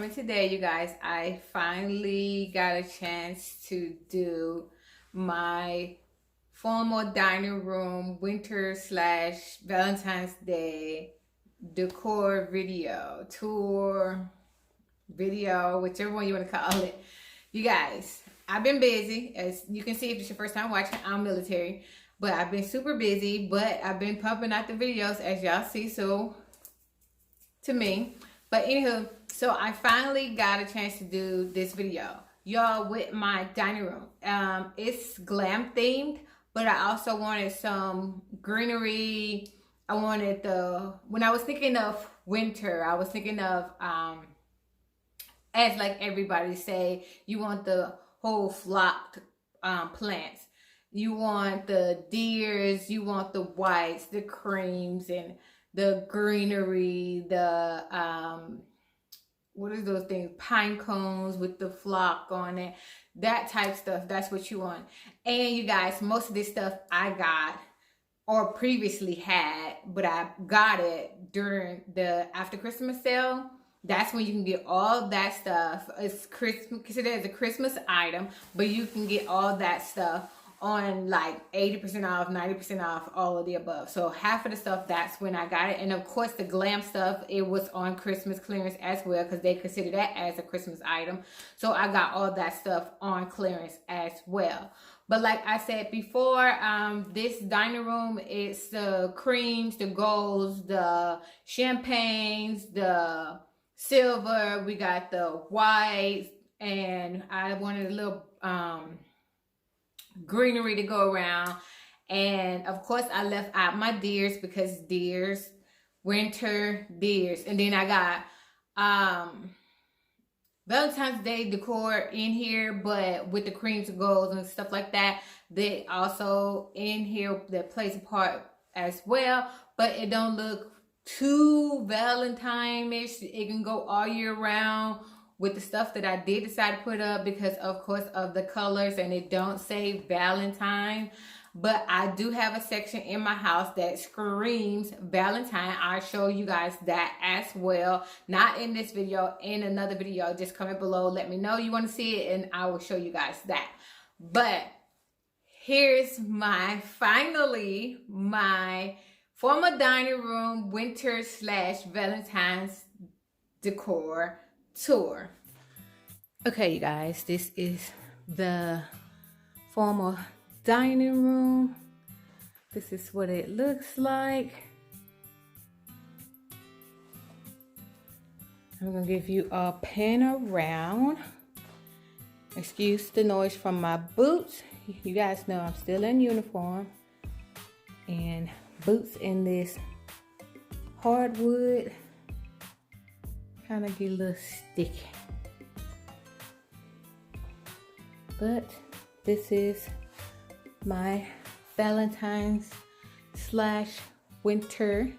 coming today, you guys. I finally got a chance to do my formal dining room winter slash Valentine's Day decor video, tour, video, whichever one you want to call it. You guys, I've been busy. As you can see, if it's your first time watching, I'm military. But I've been super busy, but I've been pumping out the videos as y'all see, so to me. But anywho, so I finally got a chance to do this video, y'all, with my dining room. It's glam themed, but I also wanted some greenery. I wanted when I was thinking of winter, I was thinking of, as like everybody say, you want the whole flocked plants. You want the deers, you want the whites, the creams, and the greenery, the what are those things, pine cones with the flock on it, that type stuff. That's what you want. And you guys, most of this stuff I got or previously had, but I got it during the after Christmas sale. That's when you can get all that stuff. It's Christmas, considered as a Christmas item, but you can get all that stuff on like 80% off, 90% off, all of the above. So half of the stuff, that's when I got it. And of course the glam stuff, it was on Christmas clearance as well, because they consider that as a Christmas item. So I got all that stuff on clearance as well. But like I said before, this dining room, it's the creams, the golds, the champagnes, the silver, we got the whites, and I wanted a little greenery to go around. And of course I left out my deers, because deers, winter deers. And then I got Valentine's Day decor in here, but with the creams and golds and stuff like that, they also in here that plays a part as well. But it don't look too Valentine-ish. It can go all year round with the stuff that I did decide to put up, because of course of the colors, and it don't say Valentine. But I do have a section in my house that screams Valentine. I'll show you guys that as well. Not in this video, in another video. Just comment below, let me know you want to see it, and I will show you guys that. But here's finally my formal dining room winter slash Valentine's decor tour. Okay, you guys, this is the formal dining room. This is what it looks like. I'm gonna give you a pan around. Excuse the noise from my boots. You guys know I'm still in uniform, and boots in this hardwood kind of get a little sticky. But this is my Valentine's slash winter.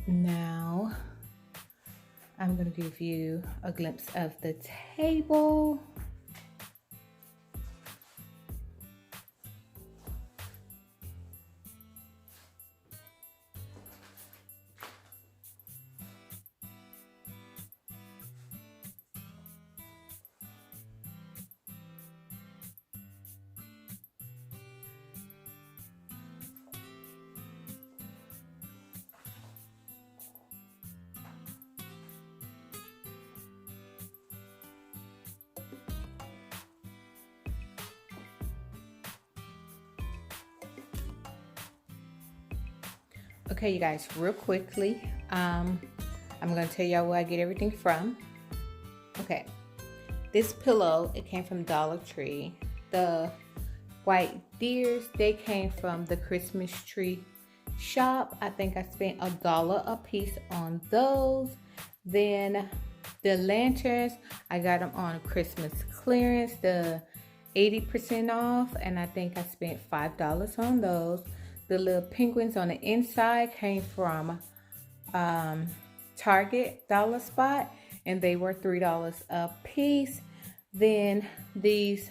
Now I'm going to give you a glimpse of the table. Okay, you guys, real quickly, I'm going to tell y'all where I get everything from. Okay, this pillow, it came from Dollar Tree. The white deers, they came from the Christmas tree shop. I think I spent $1 a piece on those. Then the lanterns, I got them on Christmas clearance, the 80% off, and I think I spent $5 on those. The little penguins on the inside came from Target Dollar Spot, and they were $3 a piece. Then these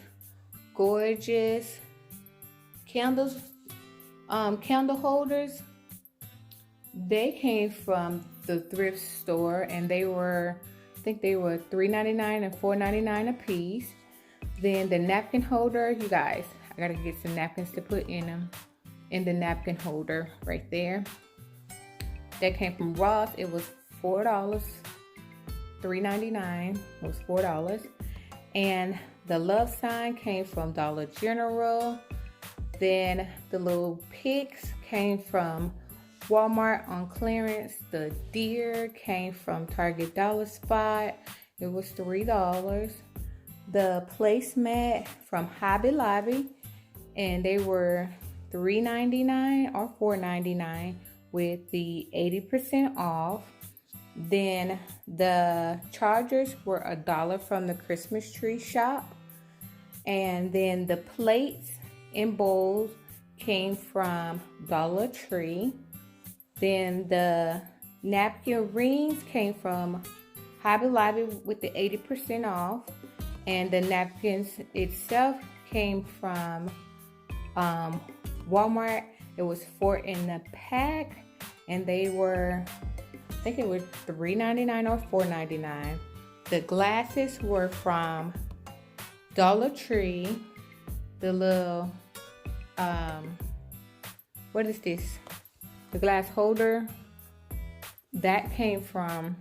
gorgeous candle holders, They came from the thrift store, and they were, I think they were $3.99 and $4.99 a piece. Then the napkin holder, you guys, I gotta get some napkins to put in them. In the napkin holder right there. That came from Ross. It was $4, $3.99. It was $4. And the love sign came from Dollar General. Then the little pigs came from Walmart on clearance. The deer came from Target Dollar Spot. It was $3. The placemat from Hobby Lobby, and they were $3.99 or $4.99 with the 80% off. Then the chargers were $1 from the Christmas tree shop. And then the plates and bowls came from Dollar Tree. Then the napkin rings came from Hobby Lobby with the 80% off. And the napkins itself came from Walmart. It was 4 in the pack, and they were, I think it was $3.99 or $4.99. The glasses were from Dollar Tree. The little, what is this? The glass holder, that came from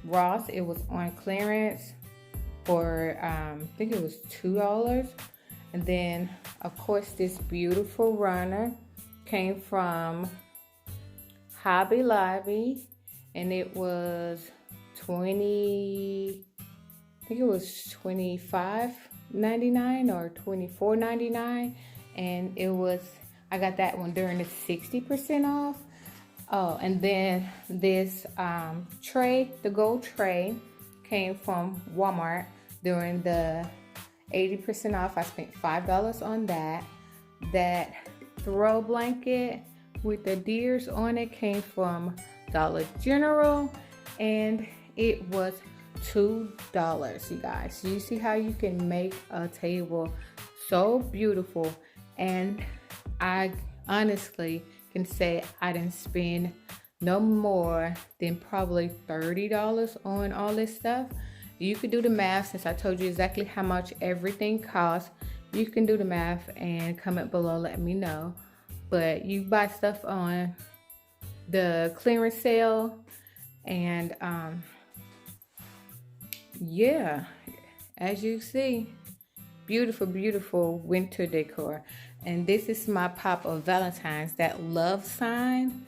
Ross. It was on clearance for, I think it was $2. And then, of course, this beautiful runner came from Hobby Lobby, and it was I think it was $25.99 or $24.99, and it was, I got that one during the 60% off. Oh, and then this tray, the gold tray, came from Walmart during the 80% off. I spent $5 on that. That throw blanket with the deers on it came from Dollar General, and it was $2, you guys. You see how you can make a table so beautiful, and I honestly can say I didn't spend no more than probably $30 on all this stuff. You could do the math since I told you exactly how much everything costs. You can do the math and comment below, let me know. But you buy stuff on the clearance sale, and yeah, as you see, beautiful, beautiful winter decor. And this is my pop of Valentine's, that love sign.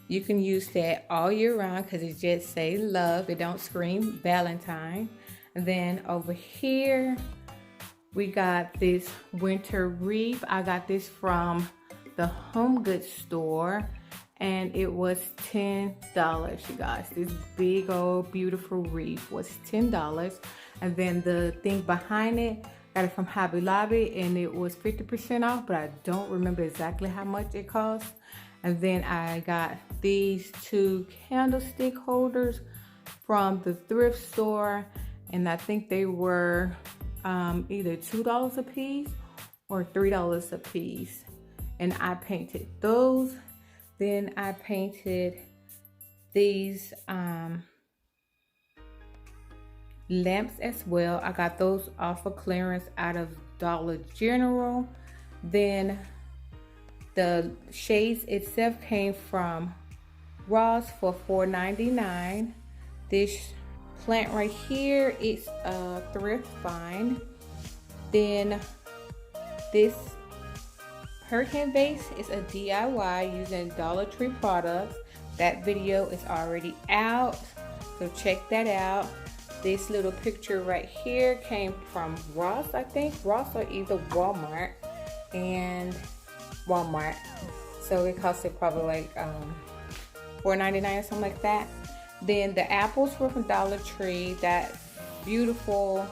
You can use that all year round because it just say love. It don't scream Valentine. And then over here, we got this winter wreath. I got this from the home goods store, and it was $10, you guys. This big old beautiful wreath was $10. And then the thing behind it, got it from Hobby Lobby, and it was 50% off, but I don't remember exactly how much it cost. And then I got these 2 candlestick holders from the thrift store, and I think they were either $2 a piece or $3 a piece. And I painted those. Then I painted these lamps as well. I got those off of clearance out of Dollar General. Then the shades itself came from Ross for $4.99. This plant right here is a thrift find. Then this hurricane vase is a DIY using Dollar Tree products. That video is already out, so check that out. This little picture right here came from Ross, I think. Ross or either Walmart. And Walmart. So it costed probably like $4.99 or something like that. Then the apples were from Dollar Tree. That beautiful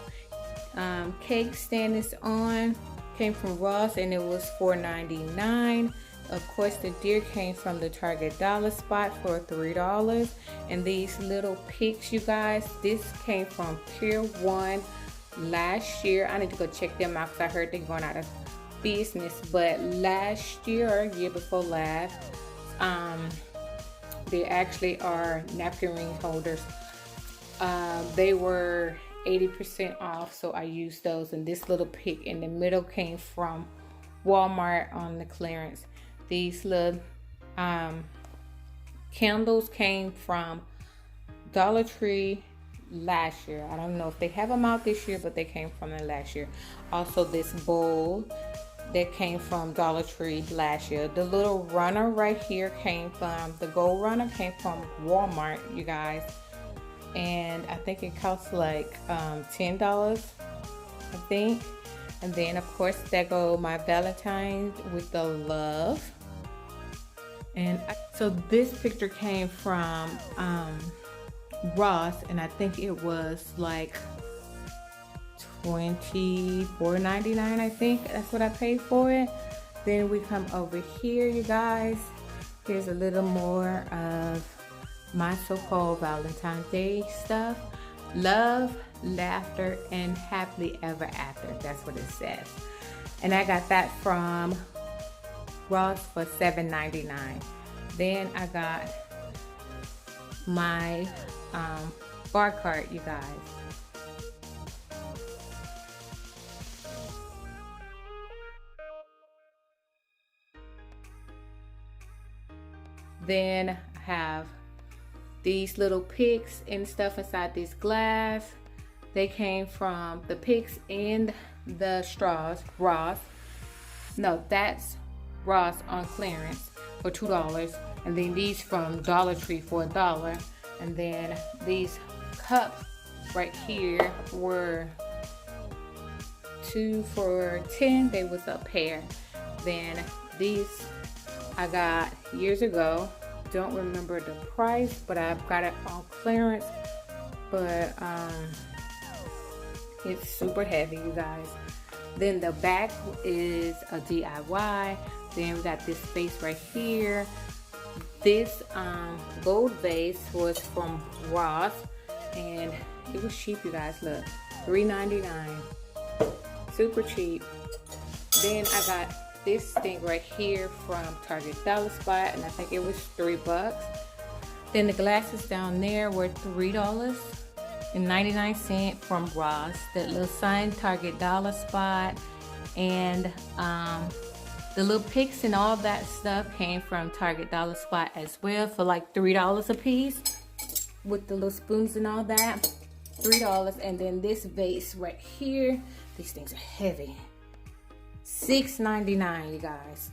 cake stand is on came from Ross, and it was $4.99. Of course, the deer came from the Target Dollar Spot for $3. And these little pigs, you guys, this came from Pier 1 last year. I need to go check them out because I heard they're going out of business. But last year or year before last, They actually are napkin ring holders. They were 80% off, so I used those. And this little pick in the middle came from Walmart on the clearance. These little candles came from Dollar Tree last year. I don't know if they have them out this year, but they came from the last year. Also, this bowl that came from Dollar Tree last year. The little runner right here came from, the gold runner came from Walmart, you guys. And I think it costs like $10, I think. And then of course there go my Valentine with the love. And so this picture came from Ross, and I think it was like $24.99. I think that's what I paid for it. Then we come over here, you guys. Here's a little more of my so-called Valentine's Day stuff. Love, laughter, and happily ever after. That's what it says. And I got that from Ross for $7.99. Then I got my bar cart, you guys. Then I have these little picks and stuff inside this glass. They came from the picks and the straws, Ross. No, that's Ross on clearance for $2. And then these from Dollar Tree for $1. And then these cups right here were 2 for $10. They was a pair. Then these I got years ago. Don't remember the price, but I've got it on clearance. But it's super heavy, you guys. Then the back is a DIY. Then we got this vase right here. This gold vase was from Ross, and it was cheap, you guys. Look, $3.99, super cheap. Then I got this thing right here from Target Dollar Spot, and I think it was $3. Then the glasses down there were $3.99 from Ross. That little sign, Target Dollar Spot, and the little picks and all that stuff came from Target Dollar Spot as well for like $3 a piece, with the little spoons and all that. $3. And then this vase right here, these things are heavy. $6.99, you guys.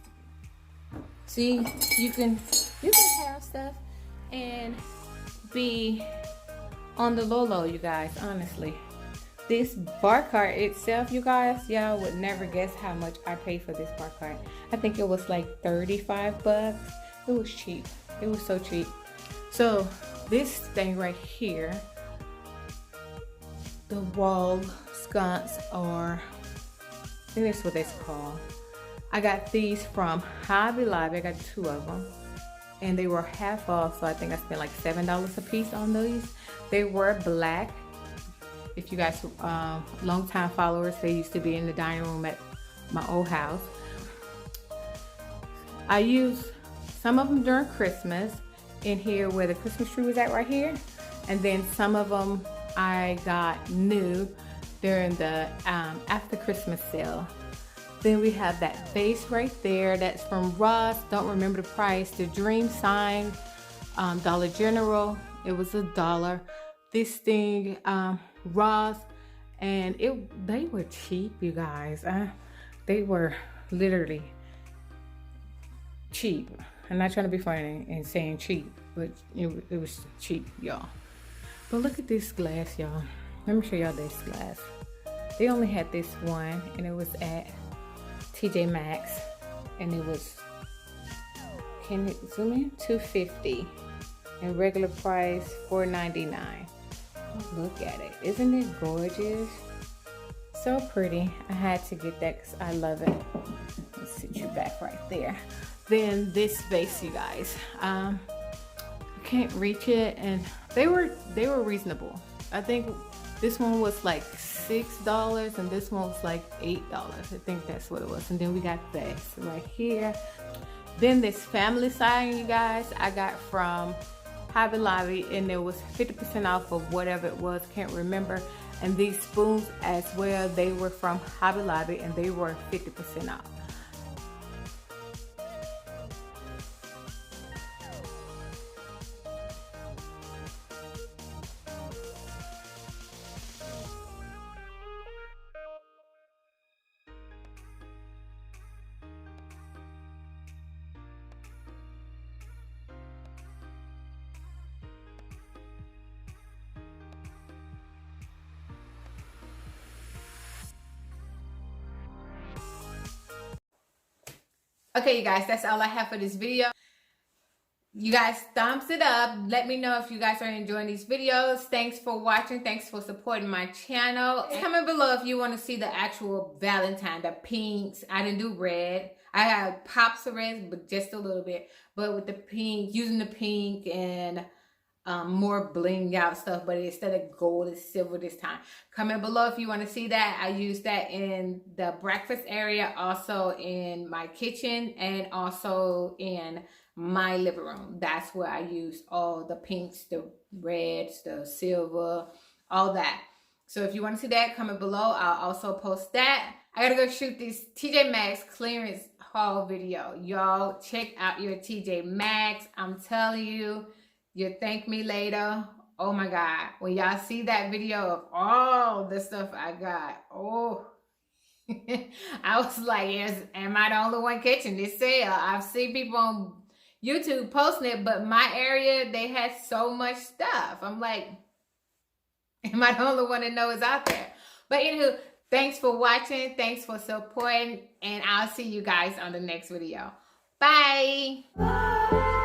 See, you can have stuff and be on the low, you guys, honestly. This bar cart itself, you guys, y'all would never guess how much I paid for this bar cart. I think it was like $35. It was cheap. It was so cheap. So this thing right here, the wall sconce, or I think that's what it's called. I got these from Hobby Lobby. I got 2 of them, and they were half off, so I think I spent like $7 a piece on these. They were black. If you guys long-time followers, they used to be in the dining room at my old house. I used some of them during Christmas in here where the Christmas tree was at right here, and then some of them I got new during the after Christmas sale. Then we have that vase right there. That's from Ross. Don't remember the price. The dream sign, Dollar General. It was $1. This thing, Ross, and they were cheap, you guys. They were literally cheap. I'm not trying to be funny and saying cheap, but it was cheap, y'all. But look at this glass, y'all. Let me show y'all this glass. They only had this one, and it was at TJ Maxx, and it was, can it zoom in? $2.50, and regular price $4.99. Look at it. Isn't it gorgeous? So pretty. I had to get that because I love it. Let's sit you back right there. Then this vase, you guys. I can't reach it, and they were reasonable. I think this one was like $6, and this one was like $8. I think that's what it was. And then we got this right here. Then this family sign, you guys, I got from Hobby Lobby, and it was 50% off of whatever it was, can't remember. And these spoons as well, they were from Hobby Lobby and they were 50% off. Okay, you guys, that's all I have for this video. You guys, thumbs it up. Let me know if you guys are enjoying these videos. Thanks for watching. Thanks for supporting my channel. Comment below if you want to see the actual Valentine, the pinks. I didn't do red. I had pops of red, but just a little bit. But with the pink, using the pink and more bling out stuff, but instead of gold, it's silver this time. Comment below if you want to see that. I use that in the breakfast area, also in my kitchen, and also in my living room. That's where I use all the pinks, the reds, the silver, all that. So if you want to see that, comment below. I'll also post that. I gotta go shoot this TJ Maxx clearance haul video. Y'all check out your TJ Maxx. I'm telling you, you'll thank me later. Oh my God. When y'all see that video of all the stuff I got, oh, I was like, yes, am I the only one catching this sale? I've seen people on YouTube posting it, but my area, they had so much stuff. I'm like, am I the only one that knows out there? But anywho, thanks for watching. Thanks for supporting. And I'll see you guys on the next video. Bye.